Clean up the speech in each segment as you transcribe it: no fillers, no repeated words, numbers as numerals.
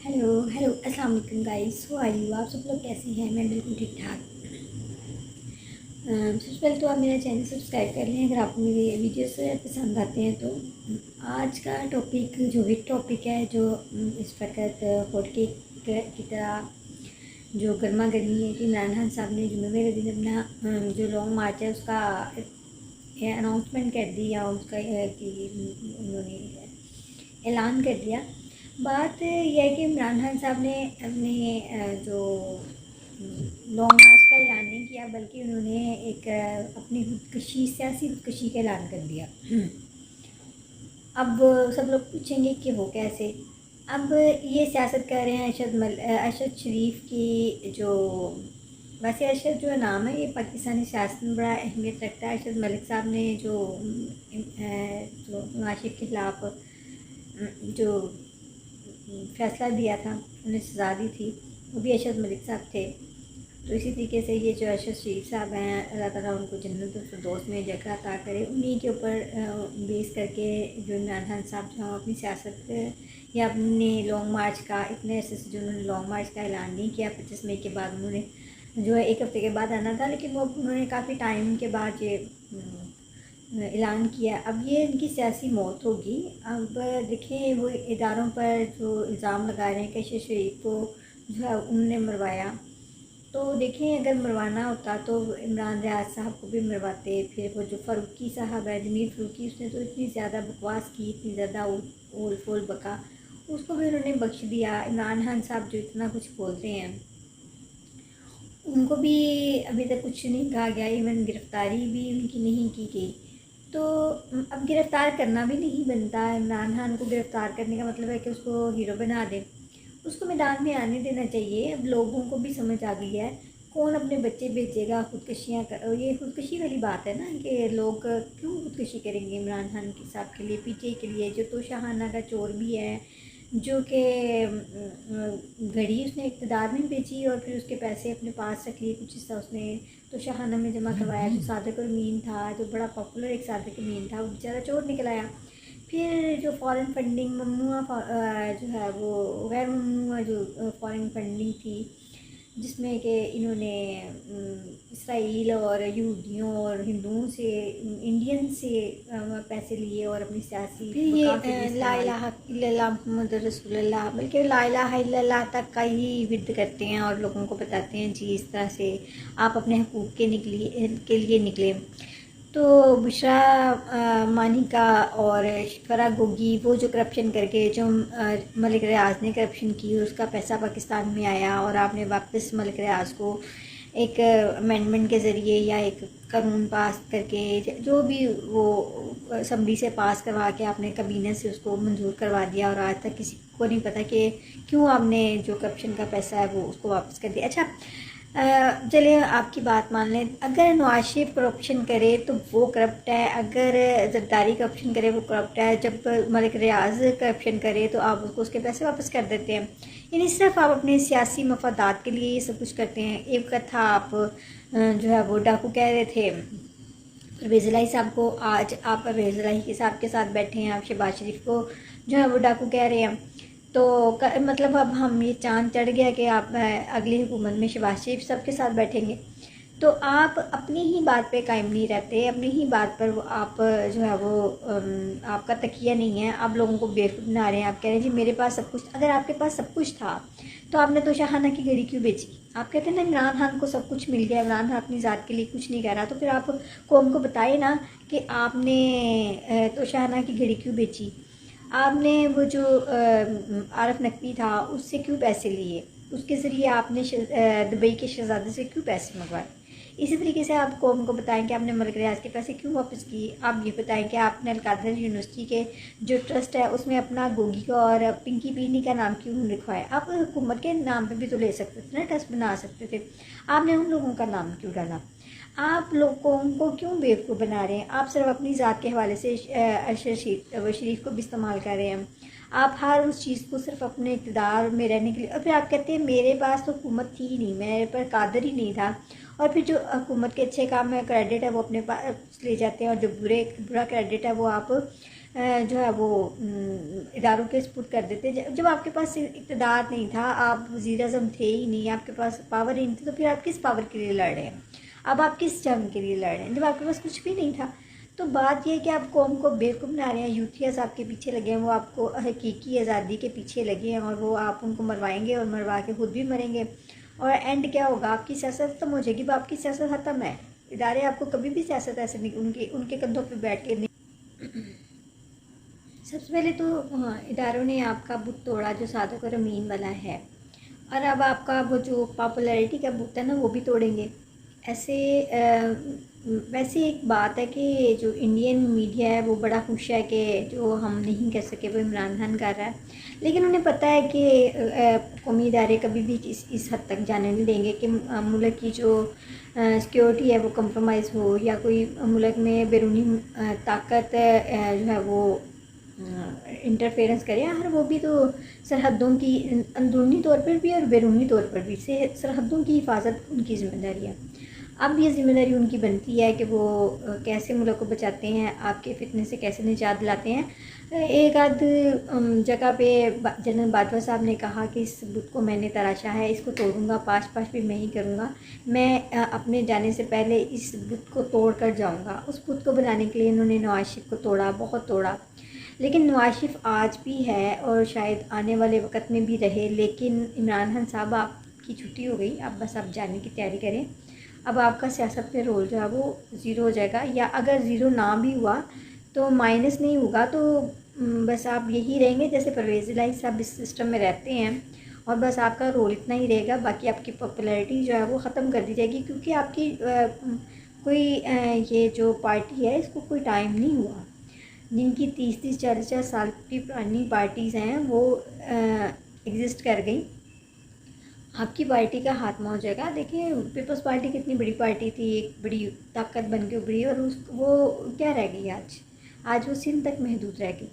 Hello hello अस्सलाम वालेकुम guys. So are you? आप सब लोग कैसे हैं? मैं बिल्कुल ठीक ठाक। सबसे पहले तो आप मेरा चैनल सब्सक्राइब कर लें अगर आपको मेरे वीडियोस पसंद आते हैं तो। आज का टॉपिक जो हिट टॉपिक है, जो इस वक्त हॉट केक की तरह जो गर्मा गर्मी है कि इमरान खान साहब ने जुम्मे के दिन अपना जो लॉन्ग मार्च है उसका अनाउंसमेंट कर दी, या उसका कि उन्होंने ऐलान कर दिया। बात यह है कि इमरान खान साहब ने अपने जो लॉन्ग मार्च का ऐलान नहीं किया, बल्कि उन्होंने एक अपनी खुदकुशी, सियासी खुदकुशी का ऐलान कर दिया। अब सब लोग पूछेंगे कि वो कैसे। अब ये सियासत कर रहे हैं अरशद शरीफ की, जो वैसे अरशद जो नाम है ये पाकिस्तानी सियासत में बड़ा अहमियत रखता है। अरशद मलिक साहब ने जो नवाज शरीफ के खिलाफ जो फैसला दिया था, उन्हें सज़ा दी थी, वो भी अरशद मलिक साहब थे। तो इसी तरीके से ये जो अरशद शरीफ साहब हैं, अल्लाह ताला उनको जन्नत फिरदौस में जगह अता करे। उन्हीं के ऊपर बेस करके जो इमरान खान साहब जो अपनी सियासत या अपने लॉन्ग मार्च का, इतने अरसे से जो उन्होंने लॉन्ग मार्च का ऐलान नहीं किया, 25 मई के बाद उन्होंने जो है 1 हफ्ते के बाद आना था, लेकिन वो उन्होंने काफ़ी टाइम के बाद ये ऐलान किया। अब ये इनकी सियासी मौत होगी। अब देखें, वो इदारों पर जो इल्ज़ाम लगा रहे हैं कि अरशद शरीफ को जो है उन्होंने मरवाया, तो देखें अगर मरवाना होता तो इमरान रियाज साहब को भी मरवाते। फिर वो जो फ़ारूकी साहब है, जमीर फ़ारूकी, उसने तो इतनी ज़्यादा बकवास की, इतनी ज़्यादा ओल फोल बका, उसको भी उन्होंने बख्श दिया। इमरान खान साहब जो इतना कुछ बोलते हैं, उनको भी अभी तक कुछ नहीं कहा गया, इवन गिरफ़्तारी भी उनकी नहीं की गई। तो अब गिरफ़्तार करना भी नहीं बनता है। इमरान खान को गिरफ़्तार करने का मतलब है कि उसको हीरो बना दे, उसको मैदान में आने देना चाहिए। अब लोगों को भी समझ आ गई है, कौन अपने बच्चे बेचेगा खुदकुशियाँ कर। ये खुदकुशी वाली बात है ना, कि लोग क्यों खुदकुशी करेंगे इमरान खान के साहब के लिए, पीटीआई के लिए, जो तो शाहाना का चोर भी है, जो कि घड़ी उसने इक़्तिदार में बेची और फिर उसके पैसे अपने पास रख लिए, कुछ हिस्सा उसने तो शाहाना में जमा करवाया। जो सादिक अमीन था, जो बड़ा पॉपुलर एक सादिक अमीन था, वो बेचारा चोर निकल आया। फिर जो फॉरेन फंडिंग ममनुआ जो है वो गैर ममनुआ जो फॉरेन फंडिंग थी, जिसमें कि इन्होंने इसराइल और यहूदियों और हिंदुओं से, इंडियन से पैसे लिए और अपनी सियासी फिर ये ला इलाहा इल्लल्लाह मुहम्मद रसूलुल्लाह, बल्कि ला इलाहा इल्लल्लाह तक का ही विद करते हैं और लोगों को बताते हैं जी इस तरह से आप अपने हकूक़ के लिए निकले। तो बुशरा मानिका और फराह गोगी, वो जो करप्शन करके, जो मलिक रियाज ने करप्शन की, उसका पैसा पाकिस्तान में आया और आपने वापस मलिक रियाज को एक अमेंडमेंट के ज़रिए या एक कानून पास करके, जो भी वो असम्बली से पास करवा के आपने काबीना से उसको मंजूर करवा दिया, और आज तक किसी को नहीं पता कि क्यों आपने जो करप्शन का पैसा है वो उसको वापस कर दिया। अच्छा, चलिए आपकी बात मान लें, अगर नवाज शरीफ करप्शन करे तो वो करप्ट है, अगर जरदारी करप्शन करे वो करप्ट है, जब मलिक रियाज करप्शन करे तो आप उसको उसके पैसे वापस कर देते हैं। यानी सिर्फ आप अपने सियासी मफादात के लिए ये सब कुछ करते हैं। एक कथा आप जो है वो डाकू कह रहे थे परवेज़ इलाही साहब को, आज आप परवेज़ इलाही साहब के साथ बैठे हैं, आप शहबाज शरीफ को जो है वो डाकू कह रहे हैं। तो मतलब अब हम ये चांद चढ़ गया कि आप अगली हुकूमत में शहबाज शरीफ साहब के साथ बैठेंगे। तो आप अपनी ही बात पे कायम नहीं रहते, अपनी ही बात पर आप जो है वो आपका तकिया नहीं है, आप लोगों को बेवकूफ़ बना रहे हैं। आप कह रहे हैं जी मेरे पास सब कुछ, अगर आपके पास सब कुछ था तो आपने तो शाहाना की घड़ी क्यों बेची? आप कहते हैं ना इमरान खान को सब कुछ मिल गया, इमरान खान अपनी ज़ात के लिए कुछ नहीं कह रहा, तो फिर आप कौम को बताइए ना कि आपने तो शाहाना की घड़ी क्यों बेची, आपने वो जो आरफ नकवी था उससे क्यों पैसे लिए, उसके ज़रिए आपने दुबई के शहजादे से क्यों पैसे मंगवाए। इसी तरीके से आप कौम को बताएं कि आपने मलिक रियाज के पैसे क्यों वापस किए। आप ये बताएं कि आपने अलकादर यूनिवर्सिटी के जो ट्रस्ट है उसमें अपना गोगी का और पिंकी पीनी का नाम क्यों लिखवाया। आप हुकूमत के नाम पे भी तो ले सकते थे ना, ट्रस्ट बना सकते थे, आपने उन लोगों का नाम क्यों डाला। आप लोगों को क्यों बेवकूफ़ बना रहे हैं। आप सिर्फ अपनी ज़ात के हवाले से अरशद शरीफ को भी इस्तेमाल कर रहे हैं। आप हर उस चीज़ को सिर्फ अपने इक़्तिदार में रहने के लिए, और फिर आप कहते हैं मेरे पास तो हुकूमत थी ही नहीं, मेरे पर कादर ही नहीं था, और फिर जो हुकूमत के अच्छे काम में क्रेडिट है वो अपने पास ले जाते हैं, और जो बुरा क्रेडिट है वो आप जो है वो इदारों के सपुर्द कर देते। जब आपके पास इक़्तिदार नहीं था, आप वज़ीर-ए-आज़म थे ही नहीं, आपके पास पावर ही नहीं थी, तो फिर आप किस पावर के लिए लड़ रहे हैं? अब आप किस जंग के लिए लड़ रहे हैं जब आपके पास कुछ भी नहीं था? तो बात यह है कि आप कौम को बेवकूफ़ बना रहे हैं। यूथियास आपके पीछे लगे हैं, वो आपको हकीकी आज़ादी के पीछे लगे हैं, और वो आप उनको मरवाएंगे और मरवा के खुद भी मरेंगे। और एंड क्या होगा? आपकी सियासत ख़त्म हो जाएगी। आपकी सियासत ख़त्म है। इदारे आपको कभी भी सियासत ऐसे नहीं, उनके कंधों पे बैठ के नहीं। सबसे पहले तो इदारों ने आपका बुत तोड़ा जो सादिक और अमीन वाला है, और अब आपका वो जो पॉपुलैरिटी का बुत है ना, वो भी तोड़ेंगे। ऐसे वैसे एक बात है कि जो इंडियन मीडिया है वो बड़ा खुश है कि जो हम नहीं कर सके वो इमरान खान कर रहा है, लेकिन उन्हें पता है कि कौमी इदारे कभी भी इस हद तक जाने नहीं देंगे कि मुल्क की जो सिक्योरिटी है वो कंप्रोमाइज़ हो, या कोई मुल्क में बैरूनी ताकत जो है वो इंटरफेरेंस करे। और वो भी तो सरहदों की अंदरूनी तौर पर भी और बैरूनी तौर पर भी से सरहदों की हिफाजत उनकी ज़िम्मेदारी है। अब ये ज़िम्मेदारी उनकी बनती है कि वो कैसे मुल्क को बचाते हैं, आपके फितने से कैसे निजात दिलाते हैं। एक आध जगह पे जनरल बाजवा साहब ने कहा कि इस बुत को मैंने तराशा है, इसको तोड़ूंगा, पाश पाश भी मैं ही करूँगा, मैं अपने जाने से पहले इस बुत को तोड़ कर जाऊँगा। उस बुत को बनाने के लिए इन्होंने नवाज शरीफ को तोड़ा, बहुत तोड़ा, लेकिन नवाज शरीफ आज भी है और शायद आने वाले वक्त में भी रहे। लेकिन इमरान खान साहब, आपकी छुट्टी हो गई, आप बस आप जाने की तैयारी करें। अब आपका सियासत पे रोल जो है वो ज़ीरो हो जाएगा, या अगर ज़ीरो ना भी हुआ तो माइनस नहीं होगा, तो बस आप यही रहेंगे जैसे परवेज़ इलाही साहब इस सिस्टम में रहते हैं, और बस आपका रोल इतना ही रहेगा। बाकी आपकी पॉपुलैरिटी जो है वो ख़त्म कर दी जाएगी, क्योंकि आपकी कोई ये जो पार्टी है इसको कोई टाइम नहीं हुआ। जिनकी 30-30 40-40 साल की पुरानी पार्टीज़ हैं वो एग्ज़िस्ट कर गई, आपकी पार्टी का खात्मा हो जाएगा। देखिए पीपल्स पार्टी कितनी बड़ी पार्टी थी, एक बड़ी ताकत बन के उभरी, और वो क्या रह गई आज वो सिंध तक महदूद रह गई।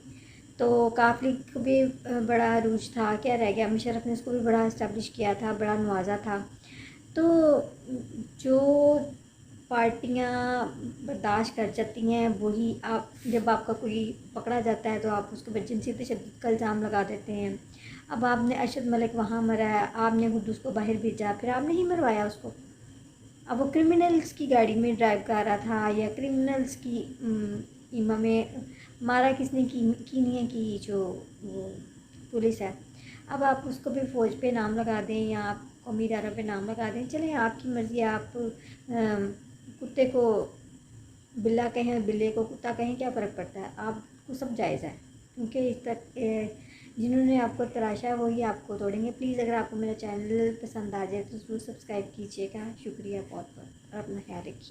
तो काफ लीग को भी बड़ा अरूज था, क्या रह गया? मुशर्रफ ने इसको भी बड़ा इस्टेब्लिश किया था, बड़ा नवाजा था। तो जो पार्टियां बर्दाश्त कर जाती हैं वही आप, जब आपका कोई पकड़ा जाता है तो आप उसके ऊपर जिनसी तशद्दुद का इल्ज़ाम लगा देते हैं। अब आपने अरशद मलिक वहाँ मरा है, आपने खुद उसको बाहर भेजा, फिर आपने ही मरवाया उसको। अब वो क्रिमिनल्स की गाड़ी में ड्राइव कर रहा था, या क्रिमिनल्स की ईमा में मारा किसने की नहीं है कि जो वो पुलिस है। अब आप उसको भी फ़ौज पे नाम लगा दें, या आप कौमी इदारों पे नाम लगा दें, चलें आपकी मर्ज़ी। आप कुत्ते को बिल्ला कहें, बिल्ले को कुत्ता कहें, क्या फ़र्क पड़ता है? आपको सब जायज़ है, क्योंकि इस तक जिन्होंने आपको तराशा है वही आपको तोड़ेंगे। प्लीज़ अगर आपको मेरा चैनल पसंद आ जाए तो ज़रूर सब्सक्राइब कीजिएगा। शुक्रिया बहुत बहुत, और अपना ख्याल रखिए।